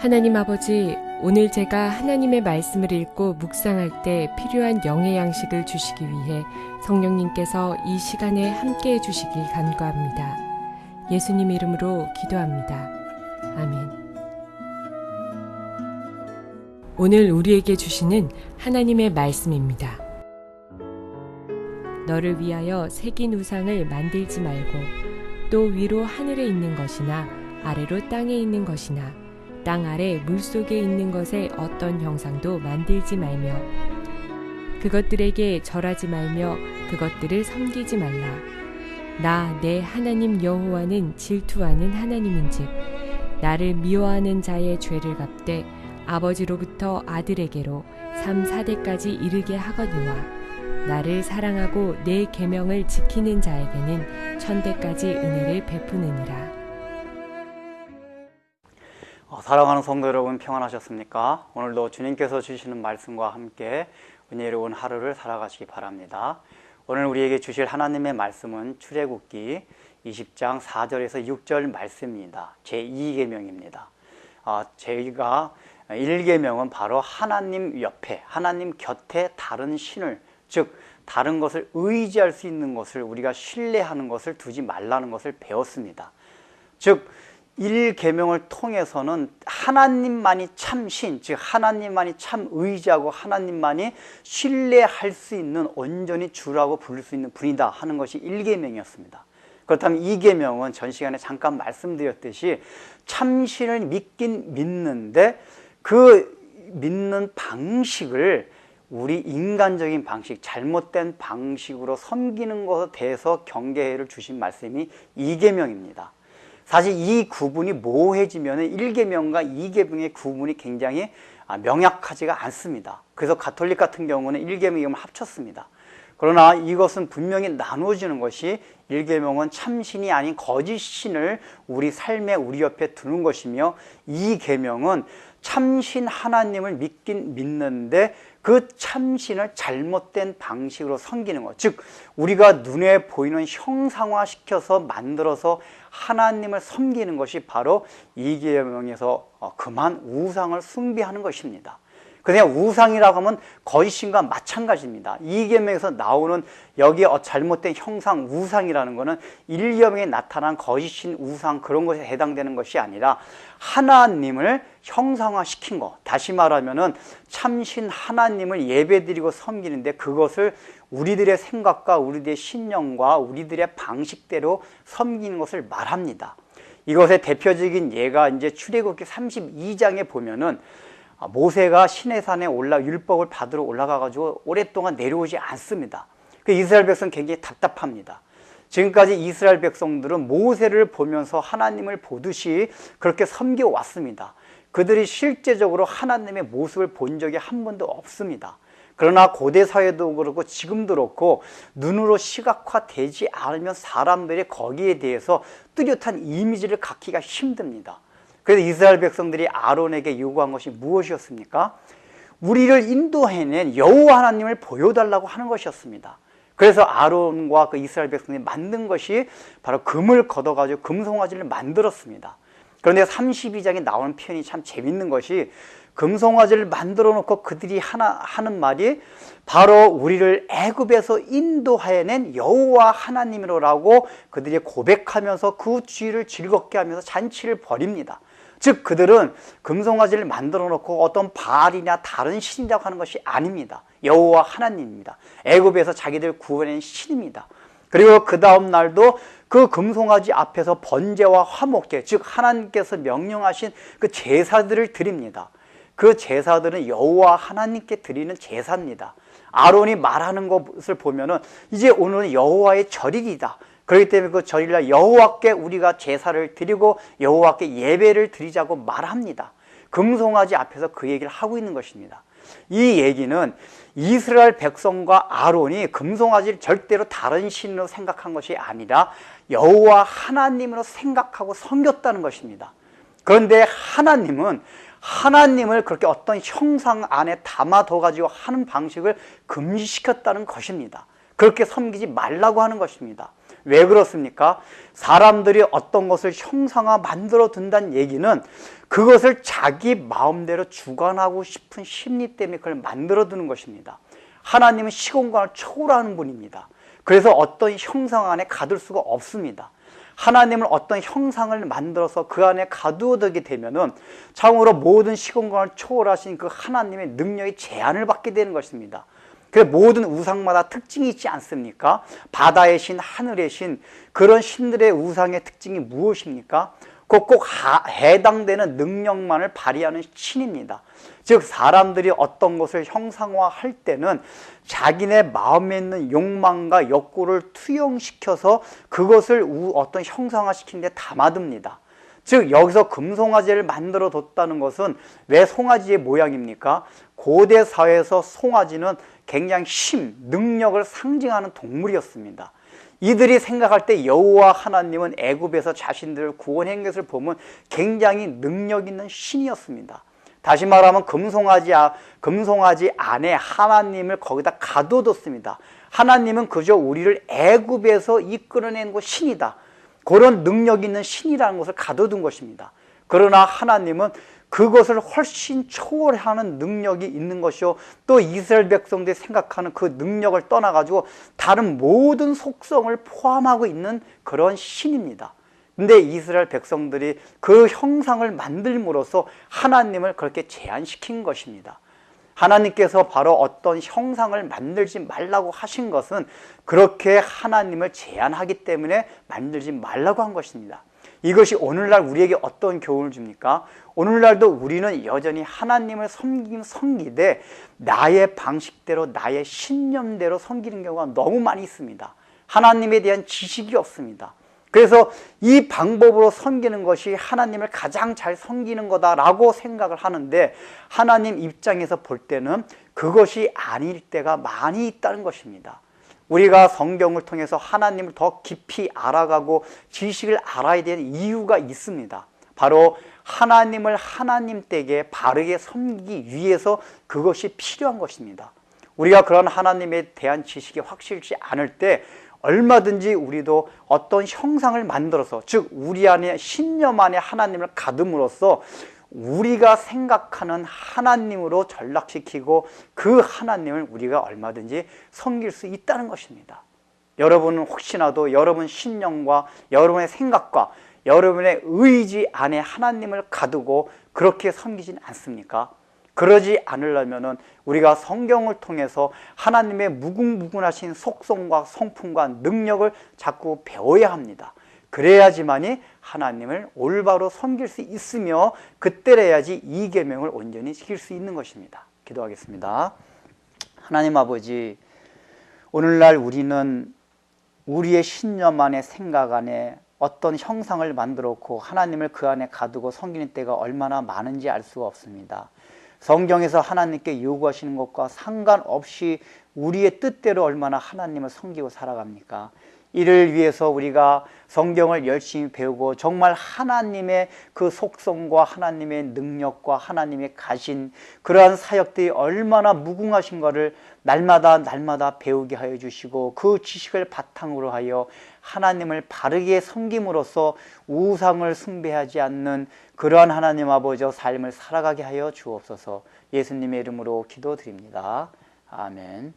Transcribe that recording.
하나님 아버지, 오늘 제가 하나님의 말씀을 읽고 묵상할 때 필요한 영의 양식을 주시기 위해 성령님께서 이 시간에 함께해 주시길 간구합니다. 예수님 이름으로 기도합니다. 아멘. 오늘 우리에게 주시는 하나님의 말씀입니다. 너를 위하여 새긴 우상을 만들지 말고 또 위로 하늘에 있는 것이나 아래로 땅에 있는 것이나 땅 아래 물속에 있는 것에 어떤 형상도 만들지 말며 그것들에게 절하지 말며 그것들을 섬기지 말라. 나 내 하나님 여호와는 질투하는 하나님인즉 나를 미워하는 자의 죄를 갚되 아버지로부터 아들에게로 3, 4대까지 이르게 하거니와 나를 사랑하고 내 계명을 지키는 자에게는 1000대까지 은혜를 베푸느니라. 사랑하는 성도 여러분, 평안하셨습니까? 오늘도 주님께서 주시는 말씀과 함께 은혜로운 하루를 살아가시기 바랍니다. 오늘 우리에게 주실 하나님의 말씀은 출애굽기 20장 4절에서 6절 말씀입니다. 제2계명입니다. 저희가 1계명은 바로 하나님 옆에, 하나님 곁에 다른 신을, 즉 다른 것을 의지할 수 있는 것을, 우리가 신뢰하는 것을 두지 말라는 것을 배웠습니다. 즉 1계명을 통해서는 하나님만이 참 신, 즉 하나님만이 참 의지하고 하나님만이 신뢰할 수 있는, 온전히 주라고 부를 수 있는 분이다 하는 것이 1계명이었습니다. 그렇다면 2계명은 전 시간에 잠깐 말씀드렸듯이 참신을 믿긴 믿는데 그 믿는 방식을 우리 인간적인 방식, 잘못된 방식으로 섬기는 것에 대해서 경계를 주신 말씀이 2계명입니다. 사실 이 구분이 모호해지면 1계명과 2계명의 구분이 굉장히 명확하지가 않습니다. 그래서 가톨릭 같은 경우는 1계명, 2계명을 합쳤습니다. 그러나 이것은 분명히 나누어지는 것이 1계명은 참신이 아닌 거짓신을 우리 삶에, 우리 옆에 두는 것이며 2계명은 참신 하나님을 믿긴 믿는데 그 참신을 잘못된 방식으로 섬기는 것, 즉 우리가 눈에 보이는 형상화시켜서 만들어서 하나님을 섬기는 것이 바로 2계명에서 그만 우상을 숭배하는 것입니다. 그냥 우상이라고 하면 거짓신과 마찬가지입니다. 2계명에서 나오는 여기에 잘못된 형상, 우상이라는 것은 1계명에 나타난 거짓신, 우상 그런 것에 해당되는 것이 아니라 하나님을 형상화시킨 것, 다시 말하면 참신 하나님을 예배드리고 섬기는데 그것을 우리들의 생각과 우리들의 신념과 우리들의 방식대로 섬기는 것을 말합니다. 이것의 대표적인 예가 이제 출애굽기 32장에 보면은 모세가 시내산에 율법을 받으러 올라가가지고 오랫동안 내려오지 않습니다. 그 이스라엘 백성 굉장히 답답합니다. 지금까지 이스라엘 백성들은 모세를 보면서 하나님을 보듯이 그렇게 섬겨왔습니다. 그들이 실제적으로 하나님의 모습을 본 적이 한 번도 없습니다. 그러나 고대 사회도 그렇고 지금도 그렇고 눈으로 시각화되지 않으면 사람들이 거기에 대해서 뚜렷한 이미지를 갖기가 힘듭니다. 그래서 이스라엘 백성들이 아론에게 요구한 것이 무엇이었습니까? 우리를 인도해낸 여호와 하나님을 보여달라고 하는 것이었습니다. 그래서 아론과 그 이스라엘 백성들이 만든 것이 바로 금을 걷어가지고 금송아지를 만들었습니다. 그런데 32장에 나오는 표현이 참 재밌는 것이 금송아지를 만들어 놓고 그들이 하는 말이 바로 우리를 애굽에서 인도해낸 여호와 하나님이라고 그들이 고백하면서 그 주의를 즐겁게 하면서 잔치를 벌입니다. 즉 그들은 금송아지를 만들어 놓고 어떤 바알이나 다른 신이라고 하는 것이 아닙니다. 여호와 하나님입니다. 애굽에서 자기들 구원한 신입니다. 그리고 그 다음 날도 그 금송아지 앞에서 번제와 화목제, 즉 하나님께서 명령하신 그 제사들을 드립니다. 그 제사들은 여호와 하나님께 드리는 제사입니다. 아론이 말하는 것을 보면은 이제 오늘은 여호와의 절일이다. 그렇기 때문에 그 절일날 여호와께 우리가 제사를 드리고 여호와께 예배를 드리자고 말합니다. 금송아지 앞에서 그 얘기를 하고 있는 것입니다. 이 얘기는 이스라엘 백성과 아론이 금송아지를 절대로 다른 신으로 생각한 것이 아니라 여호와 하나님으로 생각하고 섬겼다는 것입니다. 그런데 하나님은 하나님을 그렇게 어떤 형상 안에 담아둬 가지고 하는 방식을 금지시켰다는 것입니다. 그렇게 섬기지 말라고 하는 것입니다. 왜 그렇습니까? 사람들이 어떤 것을 형상화 만들어 둔다는 얘기는 그것을 자기 마음대로 주관하고 싶은 심리 때문에 그걸 만들어 두는 것입니다. 하나님은 시공간을 초월하는 분입니다. 그래서 어떤 형상 안에 가둘 수가 없습니다. 하나님은 어떤 형상을 만들어서 그 안에 가두어두게 되면은 참으로 모든 시공간을 초월하신 그 하나님의 능력이 제한을 받게 되는 것입니다. 그 모든 우상마다 특징이 있지 않습니까? 바다의 신, 하늘의 신, 그런 신들의 우상의 특징이 무엇입니까? 꼭 해당되는 능력만을 발휘하는 신입니다. 즉 사람들이 어떤 것을 형상화할 때는 자기네 마음에 있는 욕망과 욕구를 투영시켜서 그것을 어떤 형상화시키는 데 담아둡니다. 즉 여기서 금송아지를 만들어 뒀다는 것은 왜 송아지의 모양입니까? 고대 사회에서 송아지는 굉장히 힘, 능력을 상징하는 동물이었습니다. 이들이 생각할 때 여호와 하나님은 애굽에서 자신들을 구원한 것을 보면 굉장히 능력 있는 신이었습니다. 다시 말하면 금송아지 안에 하나님을 거기다 가둬뒀습니다. 하나님은 그저 우리를 애굽에서 이끌어낸 것 신이다. 그런 능력 있는 신이라는 것을 가둬둔 것입니다. 그러나 하나님은 그것을 훨씬 초월하는 능력이 있는 것이요, 또 이스라엘 백성들이 생각하는 그 능력을 떠나가지고 다른 모든 속성을 포함하고 있는 그런 신입니다. 근데 이스라엘 백성들이 그 형상을 만들므로써 하나님을 그렇게 제한시킨 것입니다. 하나님께서 바로 어떤 형상을 만들지 말라고 하신 것은 그렇게 하나님을 제한하기 때문에 만들지 말라고 한 것입니다. 이것이 오늘날 우리에게 어떤 교훈을 줍니까? 오늘날도 우리는 여전히 하나님을 섬기되 나의 방식대로 나의 신념대로 섬기는 경우가 너무 많이 있습니다. 하나님에 대한 지식이 없습니다. 그래서 이 방법으로 섬기는 것이 하나님을 가장 잘 섬기는 거다라고 생각을 하는데 하나님 입장에서 볼 때는 그것이 아닐 때가 많이 있다는 것입니다. 우리가 성경을 통해서 하나님을 더 깊이 알아가고 지식을 알아야 되는 이유가 있습니다. 바로 하나님을 하나님 댁에 바르게 섬기기 위해서 그것이 필요한 것입니다. 우리가 그런 하나님에 대한 지식이 확실치 않을 때 얼마든지 우리도 어떤 형상을 만들어서, 즉 우리 안에 신념 안에 하나님을 가둠으로써 우리가 생각하는 하나님으로 전락시키고 그 하나님을 우리가 얼마든지 섬길 수 있다는 것입니다. 여러분은 혹시나도 여러분 신념과 여러분의 생각과 여러분의 의지 안에 하나님을 가두고 그렇게 섬기진 않습니까? 그러지 않으려면 우리가 성경을 통해서 하나님의 무궁무진하신 속성과 성품과 능력을 자꾸 배워야 합니다. 그래야지만이 하나님을 올바로 섬길 수 있으며 그때래야지 이 계명을 온전히 지킬 수 있는 것입니다. 기도하겠습니다. 하나님 아버지, 오늘날 우리는 우리의 신념 안에 생각 안에 어떤 형상을 만들어 놓고 하나님을 그 안에 가두고 섬기는 때가 얼마나 많은지 알 수가 없습니다. 성경에서 하나님께 요구하시는 것과 상관없이 우리의 뜻대로 얼마나 하나님을 섬기고 살아갑니까? 이를 위해서 우리가 성경을 열심히 배우고 정말 하나님의 그 속성과 하나님의 능력과 하나님의 가신 그러한 사역들이 얼마나 무궁하신가를 날마다 배우게 하여 주시고 그 지식을 바탕으로 하여 하나님을 바르게 섬김으로써 우상을 숭배하지 않는 그러한 하나님 아버지의 삶을 살아가게 하여 주옵소서. 예수님의 이름으로 기도드립니다. 아멘.